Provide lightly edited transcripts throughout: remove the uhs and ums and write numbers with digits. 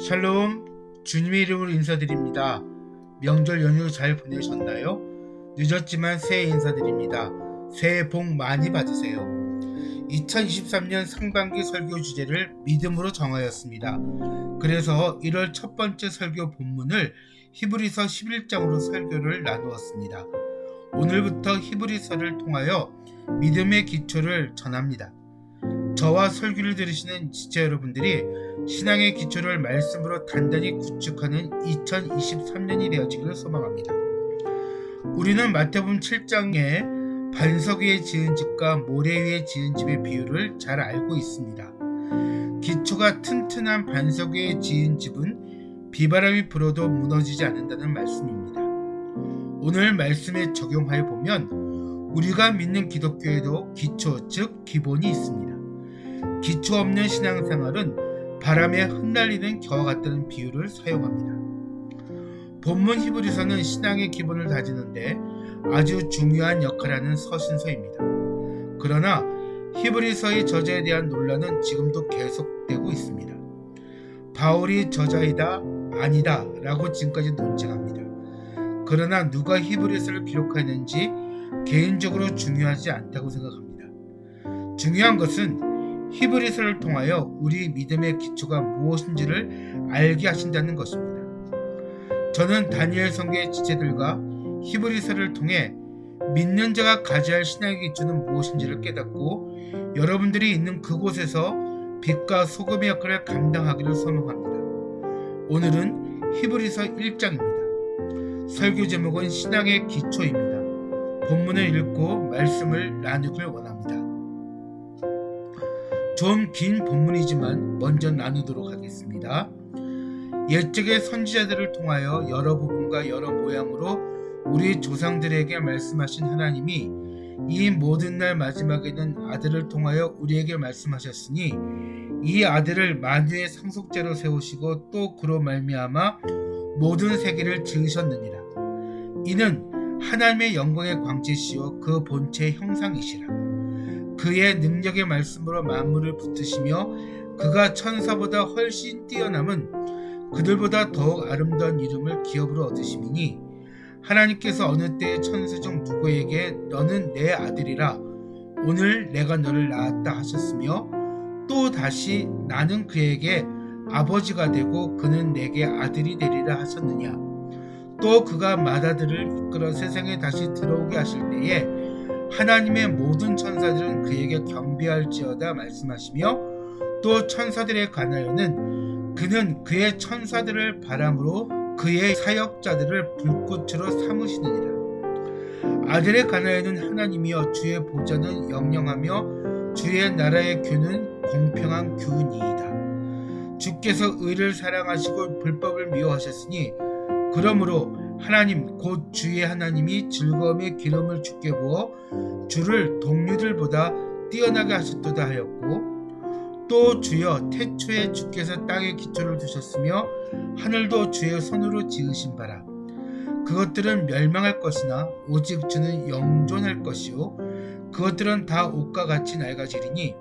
샬롬, 주님의 이름으로 인사드립니다. 명절 연휴 잘 보내셨나요? 늦었지만 새해 인사드립니다. 새해 복 많이 받으세요. 2023년 상반기 설교 주제를 믿음으로 정하였습니다. 그래서 1월 첫 번째 설교 본문을 히브리서 11장으로 설교를 나누었습니다. 오늘부터 히브리서를 통하여 믿음의 기초를 전합니다. 저와 설교를 들으시는 지체 여러분들이 신앙의 기초를 말씀으로 단단히 구축하는 2023년이 되어지기를 소망합니다. 우리는 마태복음 7장에 반석 위에 지은 집과 모래 위에 지은 집의 비유를 잘 알고 있습니다. 기초가 튼튼한 반석 위에 지은 집은 비바람이 불어도 무너지지 않는다는 말씀입니다. 오늘 말씀에 적용하여 보면 우리가 믿는 기독교에도 기초, 즉 기본이 있습니다. 기초 없는 신앙생활은 바람에 흩날리는 겨와 같다는 비유를 사용합니다. 본문 히브리서는 신앙의 기본을 다지는데 아주 중요한 역할을 하는 서신서입니다. 그러나 히브리서의 저자에 대한 논란은 지금도 계속되고 있습니다. 바울이 저자이다, 아니다 라고 지금까지 논쟁합니다. 그러나 누가 히브리서를 기록하였는지 개인적으로 중요하지 않다고 생각합니다. 중요한 것은 히브리서를 통하여 우리 믿음의 기초가 무엇인지를 알게 하신다는 것입니다. 저는 다니엘 성경의 지체들과 히브리서를 통해 믿는 자가 가져야 할 신앙의 기초는 무엇인지를 깨닫고 여러분들이 있는 그곳에서 빛과 소금의 역할을 감당하기를 소망합니다. 오늘은 히브리서 1장입니다. 설교 제목은 신앙의 기초입니다. 본문을 읽고 말씀을 나누길 원합니다. 좀 긴 본문이지만 먼저 나누도록 하겠습니다. 옛적의 선지자들을 통하여 여러 부분과 여러 모양으로 우리 조상들에게 말씀하신 하나님이 이 모든 날 마지막에는 아들을 통하여 우리에게 말씀하셨으니 이 아들을 만유의 상속자로 세우시고 또 그로 말미암아 모든 세계를 지으셨느니라. 이는 하나님의 영광의 광채시요 그 본체의 형상이시라. 그의 능력의 말씀으로 만물을 붙드시며 그가 천사보다 훨씬 뛰어남은 그들보다 더욱 아름다운 이름을 기업으로 얻으심이니 하나님께서 어느 때에 천사 중 누구에게 너는 내 아들이라 오늘 내가 너를 낳았다 하셨으며 또 다시 나는 그에게 아버지가 되고 그는 내게 아들이 되리라 하셨느냐. 또 그가 맏아들을 이끌어 세상에 다시 들어오게 하실 때에 하나님의 모든 천사들은 그에게 경배할지어다 말씀하시며 또 천사들에 관하여는 그는 그의 천사들을 바람으로 그의 사역자들을 불꽃으로 삼으시느니라. 아들에 관하여는 하나님이여 주의 보좌는 영영하며 주의 나라의 교는 공평한 교훈이이다. 주께서 의를 사랑하시고 불법을 미워하셨으니 그러므로 하나님 곧 주의 하나님이 즐거움의 기름을 주께 부어 주를 동류들보다 뛰어나게 하셨도다 하였고 또 주여 태초에 주께서 땅에 기초를 두셨으며 하늘도 주의 손으로 지으신 바라. 그것들은 멸망할 것이나 오직 주는 영존할 것이요 그것들은 다 옷과 같이 낡아지리니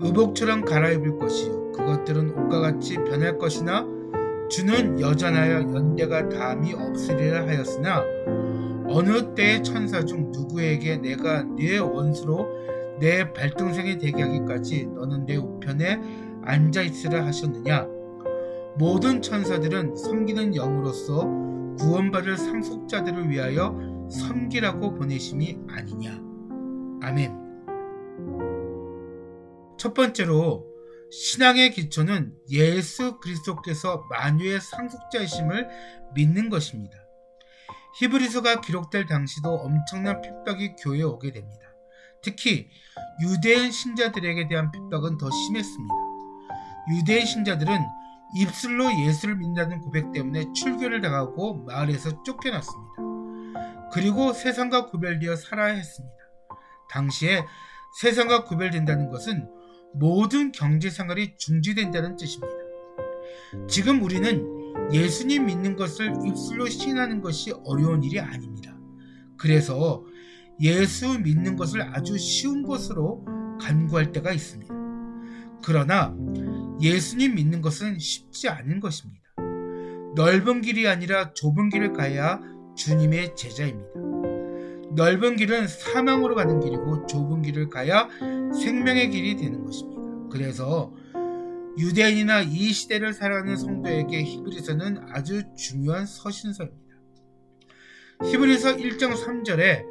의복처럼 갈아입을 것이요 그것들은 옷과 같이 변할 것이나 주는 여전하여 연대가 다함이 없으리라 하였으나 어느 때의 천사 중 누구에게 내가 네 원수로 내 발등상이 되게 하기까지 너는 내 우편에 앉아있으라 하셨느냐. 모든 천사들은 섬기는 영으로서 구원받을 상속자들을 위하여 섬기라고 보내심이 아니냐. 아멘. 첫 번째로 신앙의 기초는 예수 그리스도께서 만유의 상속자이심을 믿는 것입니다. 히브리서가 기록될 당시도 엄청난 핍박이 교회에 오게 됩니다. 특히 유대인 신자들에게 대한 핍박은 더 심했습니다. 유대인 신자들은 입술로 예수를 믿는다는 고백 때문에 출교를 당하고 마을에서 쫓겨났습니다. 그리고 세상과 구별되어 살아야 했습니다. 당시에 세상과 구별된다는 것은 모든 경제생활이 중지된다는 뜻입니다. 지금 우리는 예수님 믿는 것을 입술로 시인하는 것이 어려운 일이 아닙니다. 그래서 예수 믿는 것을 아주 쉬운 것으로 간구할 때가 있습니다. 그러나 예수님 믿는 것은 쉽지 않은 것입니다. 넓은 길이 아니라 좁은 길을 가야 주님의 제자입니다. 넓은 길은 사망으로 가는 길이고 좁은 길을 가야 생명의 길이 되는 것입니다. 그래서 유대인이나 이 시대를 살아가는 성도에게 히브리서는 아주 중요한 서신서입니다. 히브리서 1장 3절에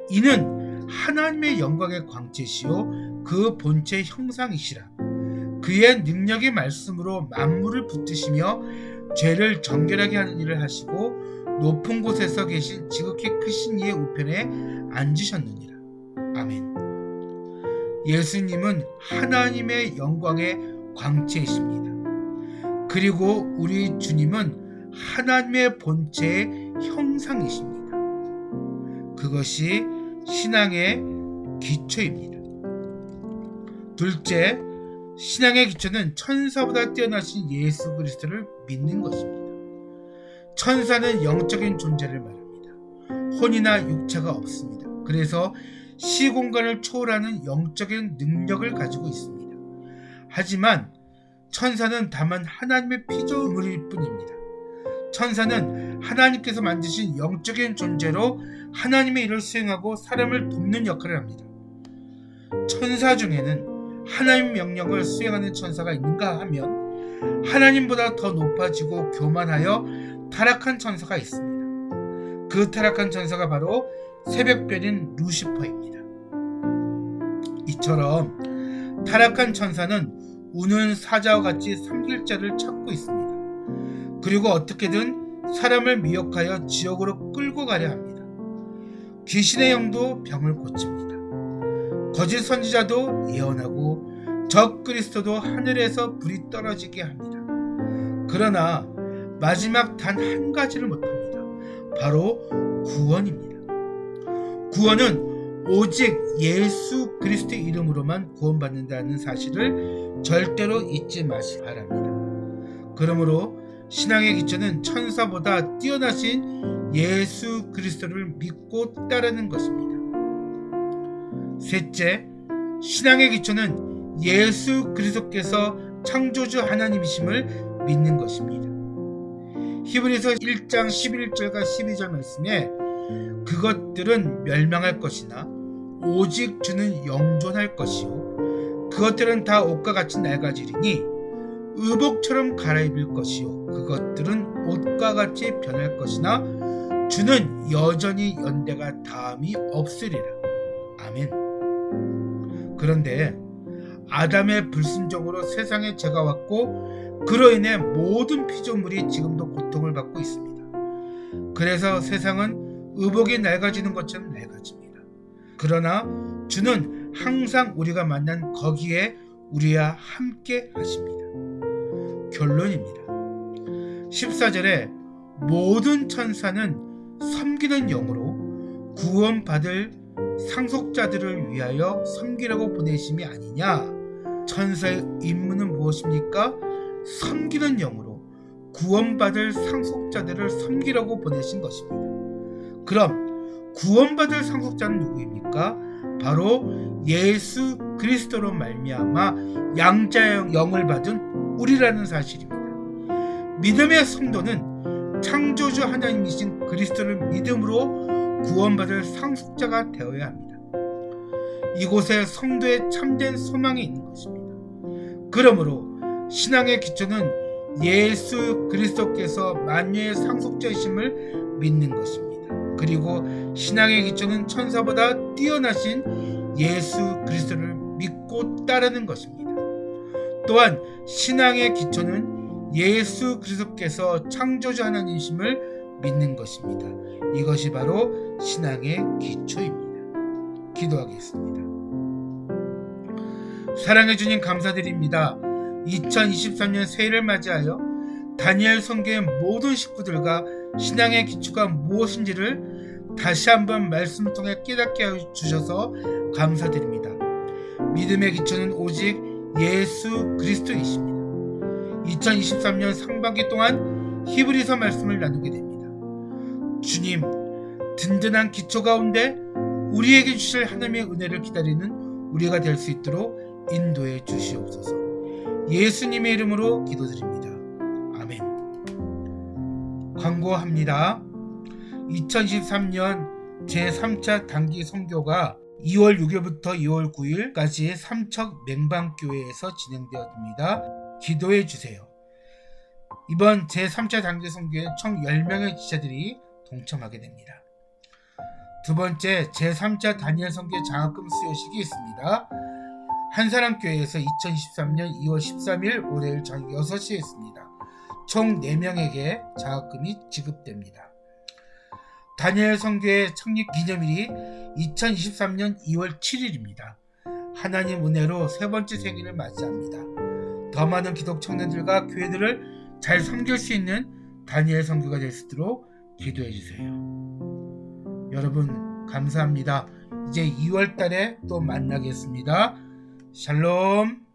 이는 하나님의 영광의 광채시요 그 본체의 형상이시라. 그의 능력의 말씀으로 만물을 붙드시며 죄를 정결하게 하는 일을 하시고 높은 곳에서 계신 지극히 크신 이의 우편에 앉으셨느니라. 아멘. 예수님은 하나님의 영광의 광채이십니다. 그리고 우리 주님은 하나님의 본체의 형상이십니다. 그것이 신앙의 기초입니다. 둘째, 신앙의 기초는 천사보다 뛰어나신 예수 그리스도를 믿는 것입니다. 천사는 영적인 존재를 말합니다. 혼이나 육체가 없습니다. 그래서 시공간을 초월하는 영적인 능력을 가지고 있습니다. 하지만 천사는 다만 하나님의 피조물일 뿐입니다. 천사는 하나님께서 만드신 영적인 존재로 하나님의 일을 수행하고 사람을 돕는 역할을 합니다. 천사 중에는 하나님의 명령을 수행하는 천사가 있는가 하면 하나님보다 더 높아지고 교만하여 타락한 천사가 있습니다. 그 타락한 천사가 바로 새벽별인 루시퍼입니다. 이처럼 타락한 천사는 우는 사자와 같이 섬길 자를 찾고 있습니다. 그리고 어떻게든 사람을 미혹하여 지옥으로 끌고 가려 합니다. 귀신의 영도 병을 고칩니다. 거짓 선지자도 예언하고 적 그리스도도 하늘에서 불이 떨어지게 합니다. 그러나 마지막 단 한 가지를 못합니다. 바로 구원입니다. 구원은 오직 예수 그리스도의 이름으로만 구원받는다는 사실을 절대로 잊지 마시기 바랍니다. 그러므로 신앙의 기초는 천사보다 뛰어나신 예수 그리스도를 믿고 따르는 것입니다. 셋째, 신앙의 기초는 예수 그리스도께서 창조주 하나님이심을 믿는 것입니다. 히브리서 1장 11절과 12절 말씀에 그것들은 멸망할 것이나 오직 주는 영존할 것이요 그것들은 다 옷과 같이 낡아지리니 의복처럼 갈아입을 것이요 그것들은 옷과 같이 변할 것이나 주는 여전히 연대가 다함이 없으리라. 아멘. 그런데 아담의 불순종으로 세상에 죄가 왔고 그로 인해 모든 피조물이 지금도 고통을 받고 있습니다. 그래서 세상은 의복이 낡아지는 것처럼 낡아집니다. 그러나 주는 항상 우리가 만난 거기에 우리와 함께 하십니다. 결론입니다. 14절에 모든 천사는 섬기는 영으로 구원받을 상속자들을 위하여 섬기라고 보내심이 아니냐. 천사의 임무는 무엇입니까? 섬기는 영으로 구원받을 상속자들을 섬기라고 보내신 것입니다. 그럼 구원받을 상속자는 누구입니까? 바로 예수 그리스도로 말미암아 양자의 영을 받은 우리라는 사실입니다. 믿음의 성도는 창조주 하나님이신 그리스도를 믿음으로 구원받을 상속자가 되어야 합니다. 이곳에 성도의 참된 소망이 있는 것입니다. 그러므로 신앙의 기초는 예수 그리스도께서 만유의 상속자이심을 믿는 것입니다. 그리고 신앙의 기초는 천사보다 뛰어나신 예수 그리스도를 믿고 따르는 것입니다. 또한 신앙의 기초는 예수 그리스도께서 창조주 하나님이심을 믿는 것입니다. 이것이 바로 신앙의 기초입니다. 기도하겠습니다. 사랑해 주님 감사드립니다. 2023년 새해를 맞이하여 다니엘 성경의 모든 식구들과 신앙의 기초가 무엇인지를 다시 한번 말씀을 통해 깨닫게 해주셔서 감사드립니다. 믿음의 기초는 오직 예수 그리스도이십니다. 2023년 상반기 동안 히브리서 말씀을 나누게 됩니다. 주님, 든든한 기초 가운데 우리에게 주실 하나님의 은혜를 기다리는 우리가 될 수 있도록 인도해 주시옵소서. 예수님의 이름으로 기도드립니다. 아멘. 광고합니다. 2023년 제3차 단기 선교가 2월 6일부터 2월 9일까지 삼척 맹방교회에서 진행되었습니다. 기도해 주세요. 이번 제3차 단기 선교에 총 10명의 지체들이 동참하게 됩니다. 두 번째, 제3차 다니엘 선교 장학금 수여식이 있습니다. 한사람교회에서 2023년 2월 13일 월요일 저녁 6시에 있습니다. 총 4명에게 장학금이 지급됩니다. 다니엘 선교의 창립 기념일이 2023년 2월 7일입니다. 하나님 은혜로 세 번째 생일을 맞이합니다. 더 많은 기독 청년들과 교회들을 잘 섬길 수 있는 다니엘 선교가 될 수 있도록 기도해 주세요. 여러분 감사합니다. 이제 2월 달에 또 만나겠습니다. 샬롬.